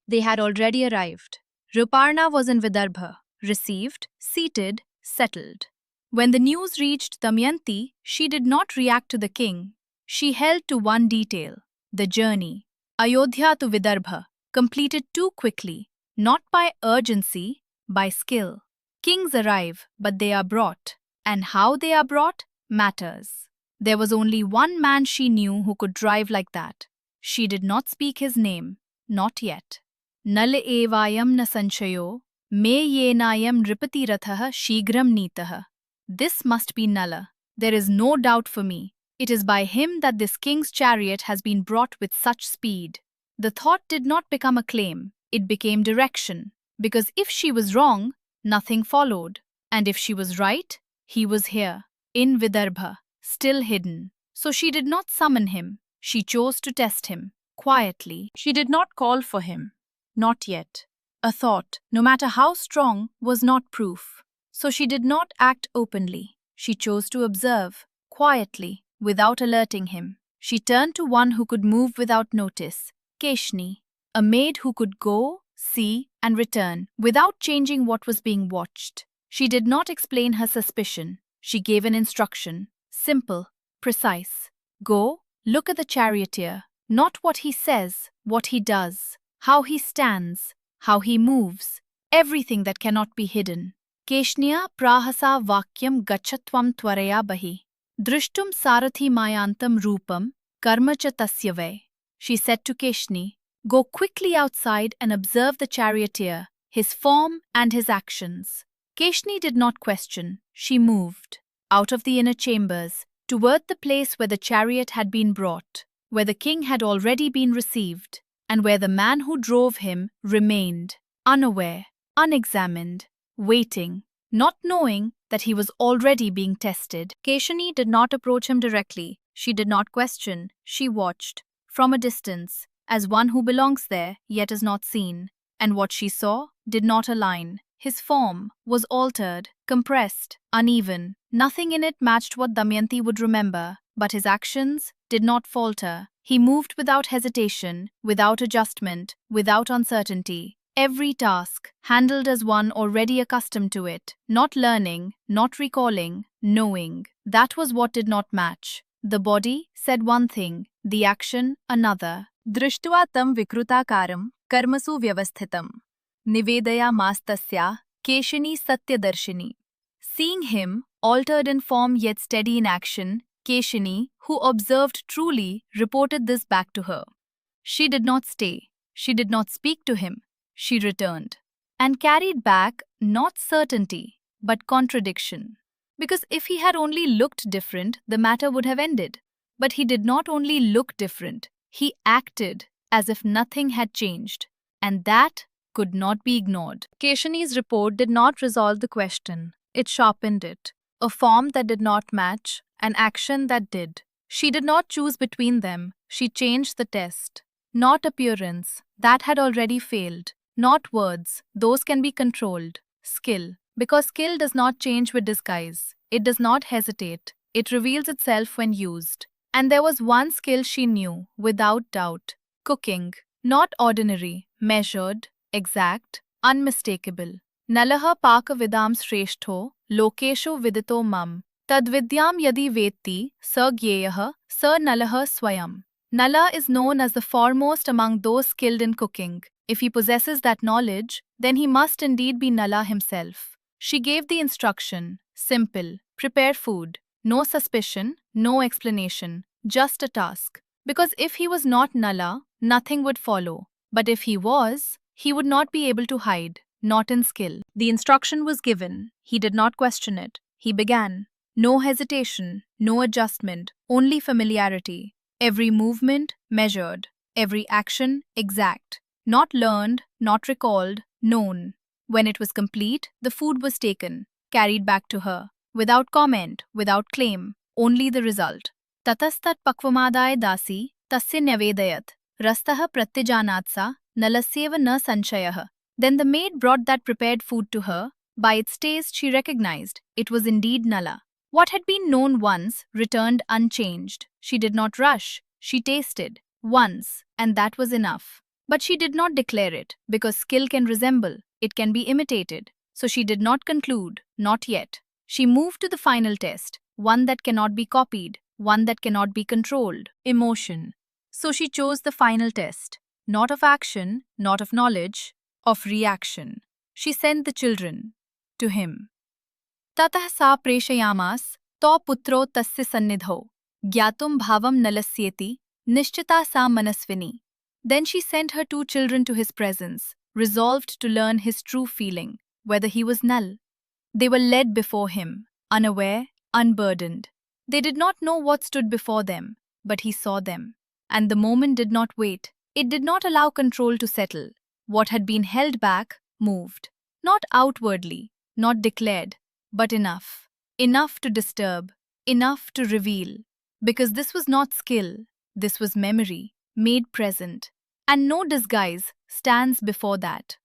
They had already arrived. Ruparna was in Vidarbha, received, seated, settled. When the news reached Damayanti, she did not react to the king. She held to one detail: the journey. Ayodhya to Vidarbha, completed too quickly, not by urgency, by skill. Kings arrive, but they are brought, and how they are brought matters. There was only one man she knew who could drive like that. She did not speak his name, not yet. Nal evayam na sanchayo, me yenayam ripati rathah shigram nitah. This must be Nala. There is no doubt for me. It is by him that this king's chariot has been brought with such speed. The thought did not become a claim, it became direction. Because if she was wrong, nothing followed. And if she was right, he was here, in Vidarbha, still hidden. So she did not summon him. She chose to test him, quietly. She did not call for him. Not yet. A thought, no matter how strong, was not proof. So she did not act openly. She chose to observe, quietly, without alerting him. She turned to one who could move without notice, Keshni, a maid who could go, see, and return without changing what was being watched. She did not explain her suspicion. She gave an instruction, simple, precise. Go, look at the charioteer, not what he says, what he does, how he stands, how he moves, everything that cannot be hidden. Keshniya prahasa vakyam gachatvam tvaraya bahi. Drishtum sarathi mayantam rupam karma cha tasya vai. She said to Keshni, go quickly outside and observe the charioteer, his form and his actions. Keshni did not question. She moved out of the inner chambers toward the place where the chariot had been brought, where the king had already been received, and where the man who drove him remained, unaware, unexamined, waiting, not knowing that he was already being tested. Keshani did not approach him directly. She did not question. She watched, from a distance, as one who belongs there yet is not seen. And what she saw did not align. His form was altered, compressed, uneven. Nothing in it matched what Damayanti would remember, but his actions did not falter. He moved without hesitation, without adjustment, without uncertainty. Every task handled as one already accustomed to it, not learning, not recalling, knowing. That was what did not match. The body said one thing, the action another. Drishtva tam vikrutakaram karmasu vyavasthitam. Nivedaya mastasya keshani satyadarshini. Seeing him, altered in form yet steady in action, Keshani, who observed truly, reported this back to her. She did not stay. She did not speak to him. She returned and carried back not certainty, but contradiction. Because if he had only looked different, the matter would have ended. But he did not only look different, he acted as if nothing had changed. And that could not be ignored. Keshani's report did not resolve the question. It sharpened it. A form that did not match, an action that did. She did not choose between them. She changed the test. Not appearance, that had already failed. Not words, those can be controlled. Skill, because skill does not change with disguise. It does not hesitate. It reveals itself when used. And there was one skill she knew, without doubt. Cooking. Not ordinary, measured, exact, unmistakable. Nalaha paka vidam shrestho, lokesho vidito mam. Tadvidyam yadi vetti, sa gyeyah, sa nalaha swayam. Nala is known as the foremost among those skilled in cooking. If he possesses that knowledge, then he must indeed be Nala himself. She gave the instruction, simple, prepare food. No suspicion, no explanation, just a task. Because if he was not Nala, nothing would follow. But if he was, he would not be able to hide, not in skill. The instruction was given. He did not question it. He began. No hesitation, no adjustment, only familiarity. Every movement measured, every action exact. Not learned, not recalled, known. When it was complete, the food was taken, carried back to her. Without comment, without claim, only the result. Tatastat pakvamadaya dasi, tasya nyavedayat, rastaha pratyajanatsa, nalasyeva na sanchayah. Then the maid brought that prepared food to her. By its taste she recognized, it was indeed Nala. What had been known once returned unchanged. She did not rush, she tasted, once, and that was enough. But she did not declare it, because skill can resemble, it can be imitated. So she did not conclude, not yet. She moved to the final test, one that cannot be copied, one that cannot be controlled, emotion. So she chose the final test, not of action, not of knowledge, of reaction. She sent the children to him. ततः सा प्रेषयामास तौ पुत्रो तस्य सन्निधौ ज्ञातुं भावं नलस्येति निश्चिता सा Manaswini. Then she sent her two children to his presence, resolved to learn his true feeling, whether he was null. They were led before him, unaware, unburdened. They did not know what stood before them, but he saw them. And the moment did not wait. It did not allow control to settle. What had been held back moved. Not outwardly, not declared, but enough. Enough to disturb, enough to reveal. Because this was not skill, this was memory, made present. And no disguise stands before that.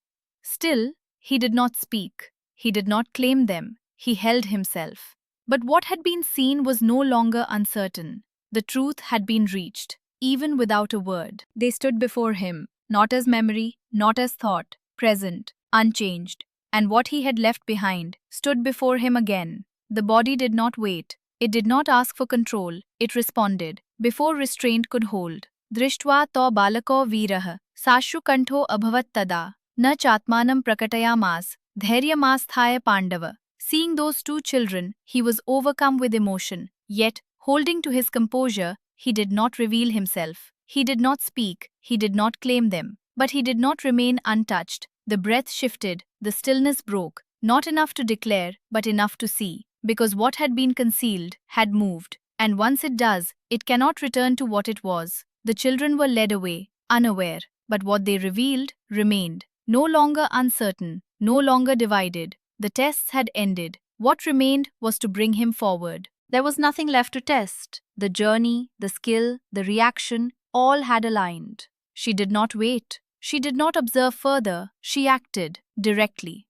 Still, he did not speak. He did not claim them. He held himself. But what had been seen was no longer uncertain. The truth had been reached, even without a word. They stood before him, not as memory, not as thought, present, unchanged. And what he had left behind stood before him again. The body did not wait. It did not ask for control. It responded, before restraint could hold. दृष्ट्वा तो बालको वीरः साश्रुकण्ठो अभवत् तदा न चात्मानं प्रकटयामास धैर्यमास्थाय Pandav. Seeing those two children, he was overcome with emotion. Yet, holding to his composure, he did not reveal himself. He did not speak. He did not claim them. But he did not remain untouched. The breath shifted. The stillness broke. Not enough to declare, but enough to see. Because what had been concealed had moved. And once it does, it cannot return to what it was. The children were led away, unaware, but what they revealed remained. No longer uncertain, no longer divided. The tests had ended. What remained was to bring him forward. There was nothing left to test. The journey, the skill, the reaction, all had aligned. She did not wait. She did not observe further. She acted directly.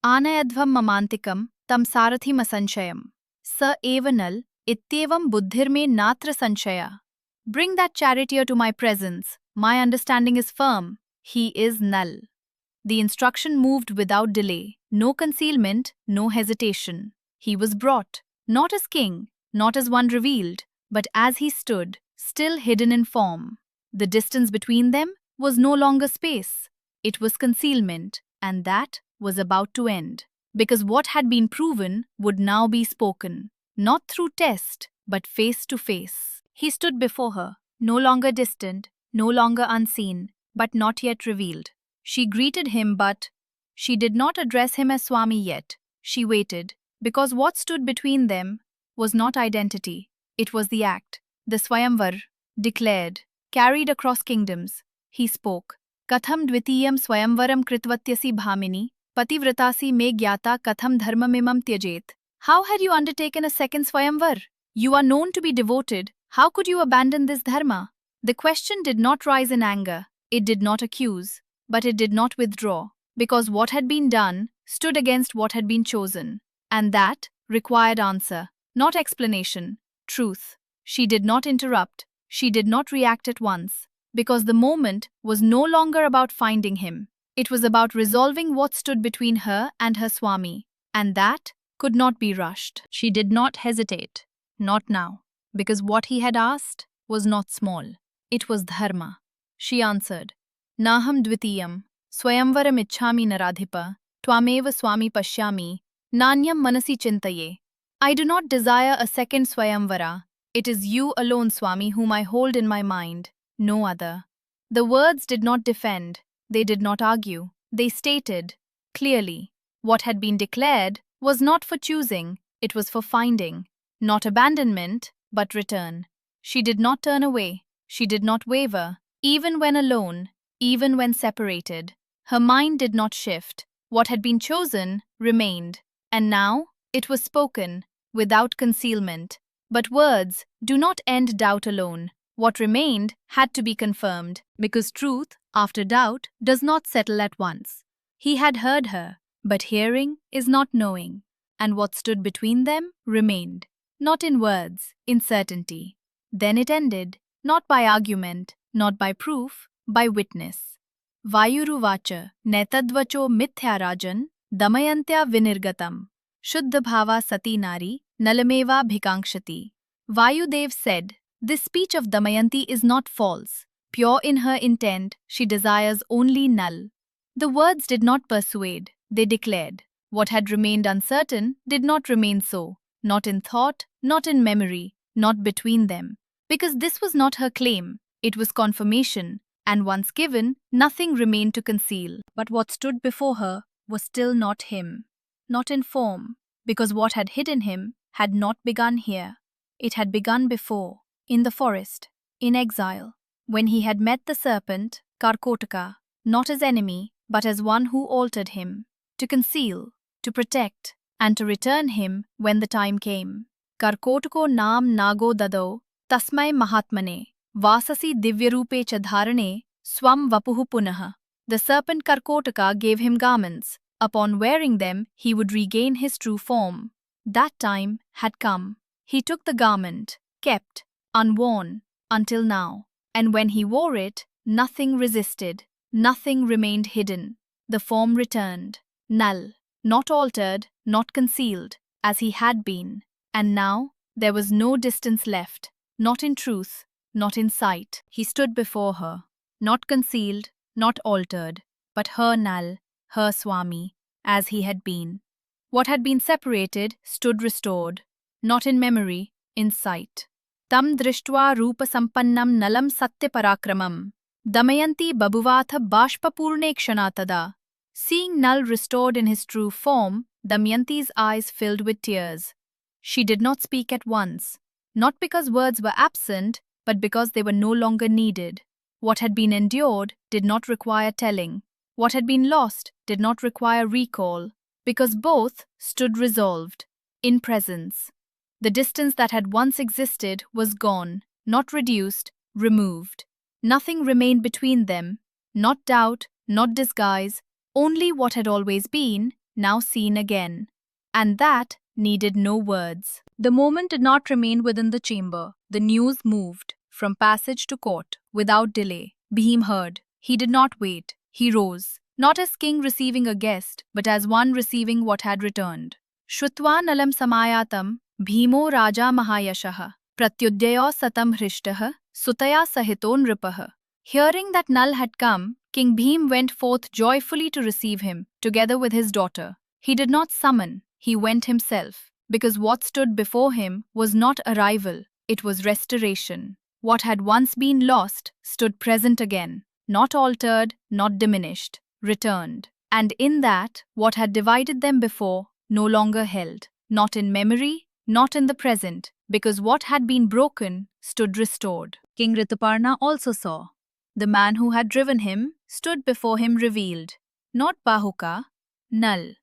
Anayadvam mamantikam tam sarathim asanshayam. Sa evanal ittevam buddhirme natra sanshaya. Bring that charioteer to my presence. My understanding is firm. He is null. The instruction moved without delay. No concealment, no hesitation. He was brought, not as king, not as one revealed, but as he stood, still hidden in form. The distance between them was no longer space. It was concealment, and that was about to end. Because what had been proven would now be spoken, not through test, but face to face. He stood before her, no longer distant, no longer unseen, but not yet revealed. She greeted him, but she did not address him as Swami yet. She waited, because what stood between them was not identity. It was the act, the Swayamvar, declared, carried across kingdoms. He spoke. Katham dvitiyam swayamvaram kritvatyasi bhamini, pativratasi me gyata katham dharmamimam tyajet. How had you undertaken a second Swayamvar? You are known to be devoted. How could you abandon this dharma? The question did not rise in anger. It did not accuse. But it did not withdraw. Because what had been done stood against what had been chosen. And that required answer, not explanation, truth. She did not interrupt. She did not react at once. Because the moment was no longer about finding him. It was about resolving what stood between her and her Swami. And that could not be rushed. She did not hesitate. Not now. Because what he had asked was not small. It was dharma. She answered, Naham dvitiyam, swayamvaram ichhami naradhipa, twameva swami pashyami, nanyam manasi chintaye. I do not desire a second swayamvara. It is you alone, Swami, whom I hold in my mind, no other. The words did not defend. They did not argue. They stated, clearly, what had been declared was not for choosing, it was for finding. Not abandonment, but return. She did not turn away. She did not waver, even when alone, even when separated. Her mind did not shift. What had been chosen remained. And now it was spoken, without concealment. But words do not end doubt alone. What remained had to be confirmed, because truth, after doubt, does not settle at once. He had heard her, but hearing is not knowing. And what stood between them remained. Not in words, in certainty. Then it ended, not by argument, not by proof, by witness. वायुरुवाच नैतद्वचो मिथ्या राजन् दमयन्त्या विनिर्गतम् शुद्धभावा सती नारी नलमेवाभिकाङ्क्षति. Vayudev said, "This speech of Damayanti is not false. Pure in her intent, she desires only Nal." The words did not persuade, they declared. What had remained uncertain did not remain so, not in thought, not in memory, not between them. Because this was not her claim, it was confirmation, and once given, nothing remained to conceal. But what stood before her was still not him, not in form, because what had hidden him had not begun here. It had begun before, in the forest, in exile, when he had met the serpent, Karkotaka, not as enemy, but as one who altered him, to conceal, to protect, and to return him when the time came. Karkotako naam nago dado, tasmai mahatmane, vasasi divyarupe chadharane, swam vapuhu punaha. The serpent Karkotaka gave him garments. Upon wearing them, he would regain his true form. That time had come. He took the garment, kept, unworn, until now, and when he wore it, nothing resisted, nothing remained hidden. The form returned, Nal, not altered, not concealed, as he had been, and now there was no distance left, not in truth, not in sight. He stood before her, not concealed, not altered, but her Nal, her Swami, as he had been. What had been separated stood restored, not in memory, in sight. Tam drishtva rupa sampannam nalam satya parakramam. Damayanti babuvatha bashpapurne kshanatада. Seeing Nal restored in his true form, Damayanti's eyes filled with tears. She did not speak at once, not because words were absent, but because they were no longer needed. What had been endured did not require telling. What had been lost did not require recall, because both stood resolved, in presence. The distance that had once existed was gone, not reduced, removed. Nothing remained between them, not doubt, not disguise, only what had always been, now seen again. And that needed no words. The moment did not remain within the chamber. The news moved, from passage to court, without delay. Bhim heard. He did not wait. He rose, not as king receiving a guest, but as one receiving what had returned. Shrutva nalam samayatam, Bhimo Raja Mahayashaha, Pratyudyayo Satam Hrishtaha, Sutaya Sahito Nripaha. Hearing that Nal had come, King Bhim went forth joyfully to receive him, together with his daughter. He did not summon, he went himself, because what stood before him was not arrival, it was restoration. What had once been lost stood present again, not altered, not diminished, returned. And in that, what had divided them before no longer held, not in memory, not in the present, because what had been broken stood restored. King Rituparna also saw. The man who had driven him stood before him revealed, not Bahuka, Nal.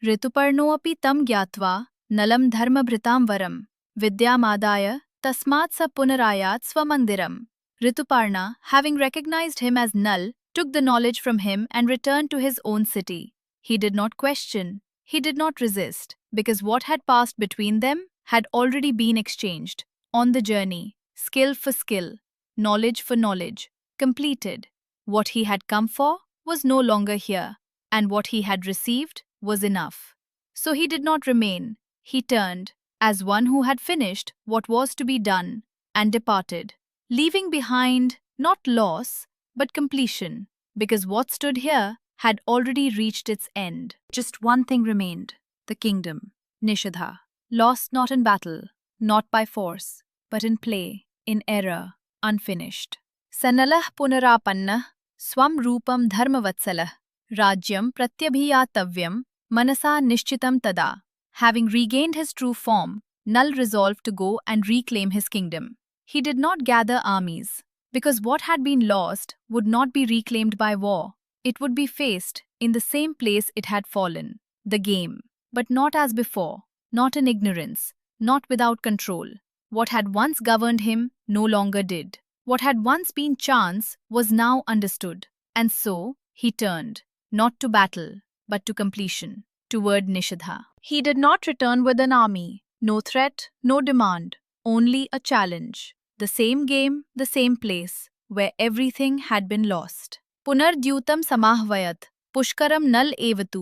Rituparnoapi tam gyatva, nalam dharmabhritam varam, vidyamadaya, tasmat sa punarayat swamandiram. Rituparna, having recognized him as Nal, took the knowledge from him and returned to his own city. He did not question, he did not resist, because what had passed between them had already been exchanged, on the journey, skill for skill, knowledge for knowledge, completed. What he had come for was no longer here, and what he had received was enough. So he did not remain, he turned, as one who had finished what was to be done, and departed, leaving behind not loss, but completion, because what stood here had already reached its end. Just one thing remained, the kingdom, Nishadha, lost not in battle, not by force, but in play, in error, unfinished. Sanalah punarapanna, swam rupam dharmavatsalah, rajyam pratyabhiyatavyam, manasa nishchitam tada. Having regained his true form, Nal resolved to go and reclaim his kingdom. He did not gather armies, because what had been lost would not be reclaimed by war. It would be faced in the same place it had fallen, the game, but not as before, not in ignorance, not without control. What had once governed him no longer did. What had once been chance was now understood, and so he turned, not to battle, but to completion, toward Nishadha. He did not return with an army, no threat, no demand, only a challenge. The same game, the same place, where everything had been lost. पुनर्द्यूतं समाह्वयत् पुष्करं नल एवतु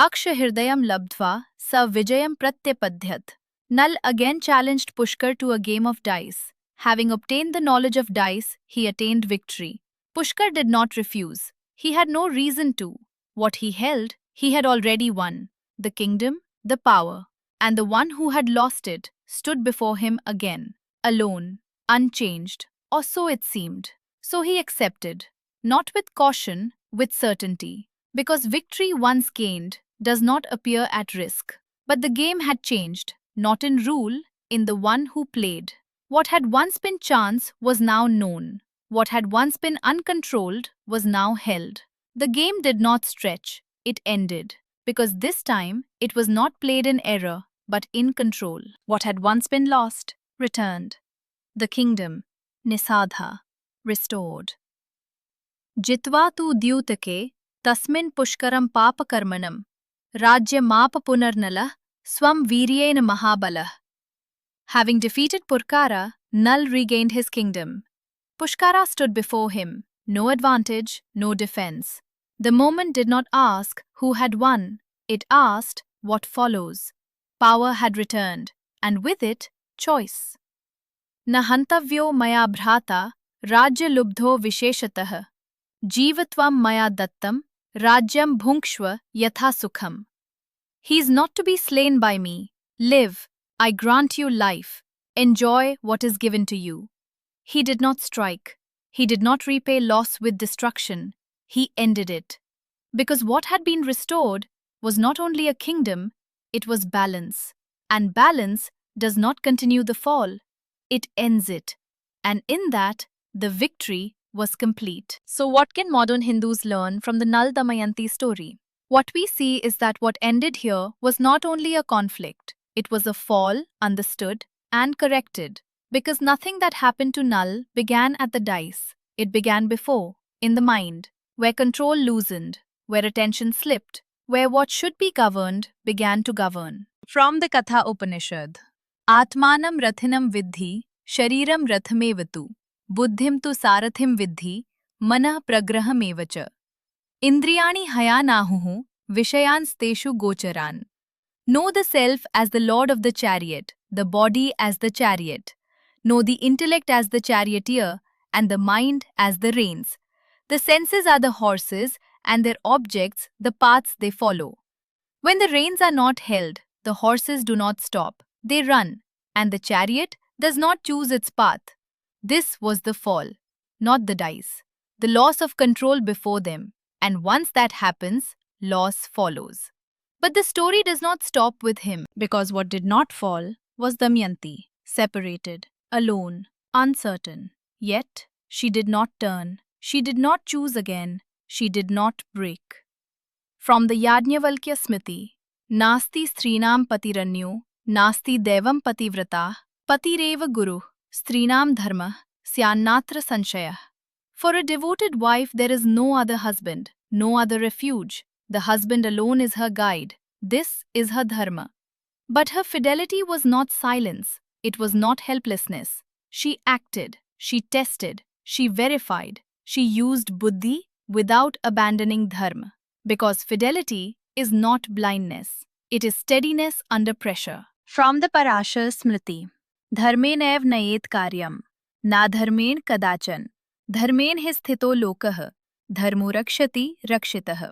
अक्षहृदयं लब्ध्वा स विजयं प्रत्यपद्यत. Nal again challenged Pushkar to a game of dice. Having obtained the knowledge of dice, he attained victory. Pushkar did not refuse. He had no reason to. What he held, he had already won. The kingdom, the power, and the one who had lost it stood before him again, alone, unchanged, or so it seemed. So he accepted, not with caution, with certainty, because victory once gained does not appear at risk. But the game had changed, not in rule, in the one who played. What had once been chance was now known. What had once been uncontrolled was now held. The game did not stretch, it ended, because this time it was not played in error, but in control. What had once been lost, returned. The kingdom, Nisadha, restored. Jitva tu dyutake, tasmin pushkaram papakarmanam, rajya mapa punarnala, swam viryena mahabala. Having defeated Purkara, Nal regained his kingdom. Pushkara stood before him, no advantage, no defense. The moment did not ask who had won, it asked what follows. Power had returned, and with it, choice. Nahantavyo maya bhrata, rajya lubdho visheshatah. Jivatvam maya dattam, rajyam bhunkshva yatha sukham. He is not to be slain by me. Live, I grant you life. Enjoy what is given to you. He did not strike. He did not repay loss with destruction. He ended it. Because what had been restored was not only a kingdom, it was balance. And balance does not continue the fall. It ends it. And in that, the victory was complete. So what can modern Hindus learn from the Nal Damayanti story? What we see is that what ended here was not only a conflict, it was a fall understood and corrected. Because nothing that happened to Nal began at the dice. It began before, in the mind, where control loosened, where attention slipped, where what should be governed began to govern. From the Katha Upanishad, Atmanam Rathinam Vidhi, Shariram Rathmevatu, Buddhim tu Sarathim Vidhi, Mana Pragrahamevacha. Indriyani hayanahuhu, Vishayansteshu gocharan. Know the self as the lord of the chariot, the body as the chariot. Know the intellect as the charioteer, and the mind as the reins. The senses are the horses, and their objects the paths they follow. When the reins are not held, the horses do not stop, they run, and the chariot does not choose its path. This was the fall, not the dice. The loss of control before them. And once that happens, loss follows. But the story does not stop with him, because what did not fall was Damayanti, separated, alone, uncertain. Yet, she did not turn, she did not choose again, she did not break. From the Yajnavalkya Smriti, Nasti Strinam Patiranyo, Nasti Devam Pativrata, Patireva Guru, Strinam Dharma, Syannatra Sanshaya. For a devoted wife, there is no other husband, no other refuge. The husband alone is her guide. This is her dharma. But her fidelity was not silence. It was not helplessness. She acted, she tested, she verified, she used buddhi without abandoning dharma. Because fidelity is not blindness. It is steadiness under pressure. From the Parashar Smriti, Dharmen ev nayet karyam, na dharmen kadachan. Dharmen hi sthito lokah, dharmo rakshati rakshitah.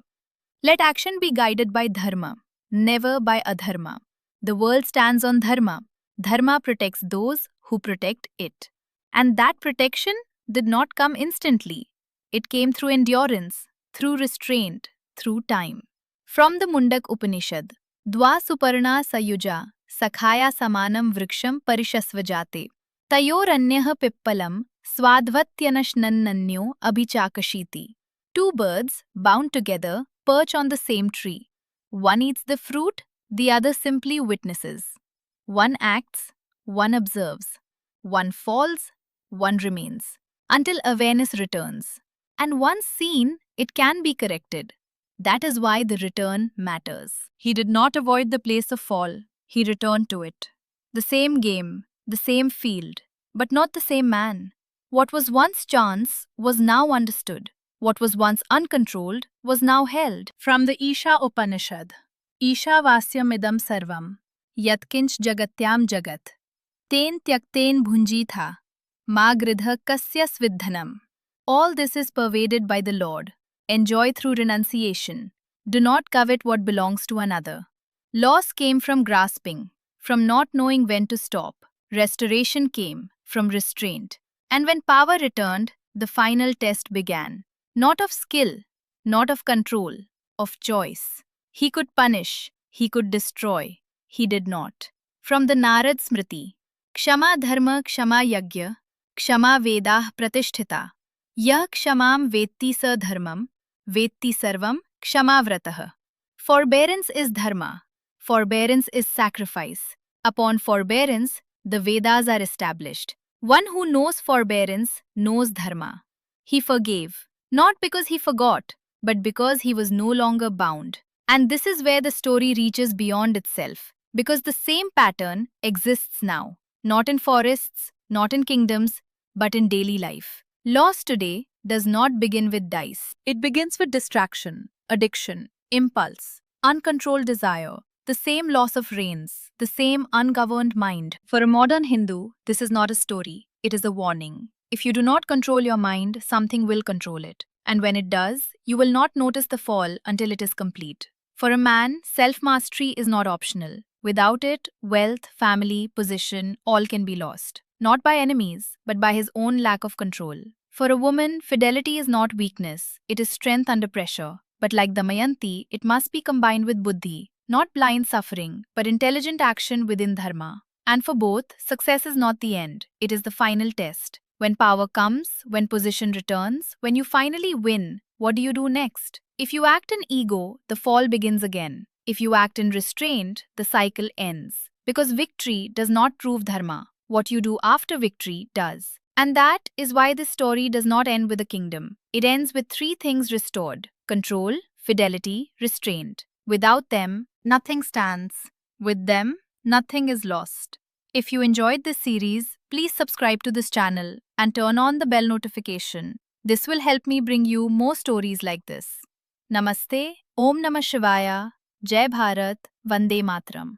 Let action be guided by dharma, never by adharma. The world stands on dharma. Dharma protects those who protect it. And that protection did not come instantly. It came through endurance, through restraint, through time. From the Mundak Upanishad, Dva Suparna Sayuja, Sakhaya Samanam Vriksham Parishasvajate, Tayoranyah Pippalam, Swadvatyanashnannanyo Abhichakashiti. Two birds, bound together, perch on the same tree. One eats the fruit, the other simply witnesses. One acts, one observes. One falls, one remains. Until awareness returns. And once seen, it can be corrected. That is why the return matters. He did not avoid the place of fall. He returned to it. The same game, the same field, but not the same man. What was once chance was now understood. What was once uncontrolled was now held. From the Isha Upanishad, Ishavasyamidam sarvam, yatkinch jagatyam jagat, ten tyakten bhunjitha, ma gridha kasya svidhanam. All this is pervaded by the Lord. Enjoy through renunciation. Do not covet what belongs to another. Loss came from grasping, from not knowing when to stop. Restoration came from restraint. And when power returned, the final test began. Not of skill, not of control, of choice. He could punish, he could destroy. He did not. From the Narad Smriti, Kshama Dharma Kshama Yagya, Kshama Vedah Pratisthita. Yah kshamam vetti sa dharmam, vetti sarvam kshamavratah. Forbearance is dharma. Forbearance is sacrifice. Upon forbearance, the Vedas are established. One who knows forbearance knows dharma. He forgave, not because he forgot, but because he was no longer bound. And this is where the story reaches beyond itself, because the same pattern exists now, not in forests, not in kingdoms, but in daily life. Loss today does not begin with dice. It begins with distraction, addiction, impulse, uncontrolled desire, the same loss of reins, the same ungoverned mind. For a modern Hindu, this is not a story, it is a warning. If you do not control your mind, something will control it. And when it does, you will not notice the fall until it is complete. For a man, self-mastery is not optional. Without it, wealth, family, position, all can be lost. Not by enemies, but by his own lack of control. For a woman, fidelity is not weakness, it is strength under pressure. But like Damayanti, it must be combined with buddhi, not blind suffering, but intelligent action within dharma. And for both, success is not the end, it is the final test. When power comes, when position returns, when you finally win, what do you do next? If you act in ego, the fall begins again. If you act in restraint, the cycle ends. Because victory does not prove dharma. What you do after victory does. And that is why this story does not end with a kingdom. It ends with three things restored: control, fidelity, restraint. Without them, nothing stands. With them, nothing is lost. If you enjoyed this series, please subscribe to this channel and turn on the bell notification. This will help me bring you more stories like this. Namaste, Om Namah Shivaya, Jai Bharat, Vande Matram.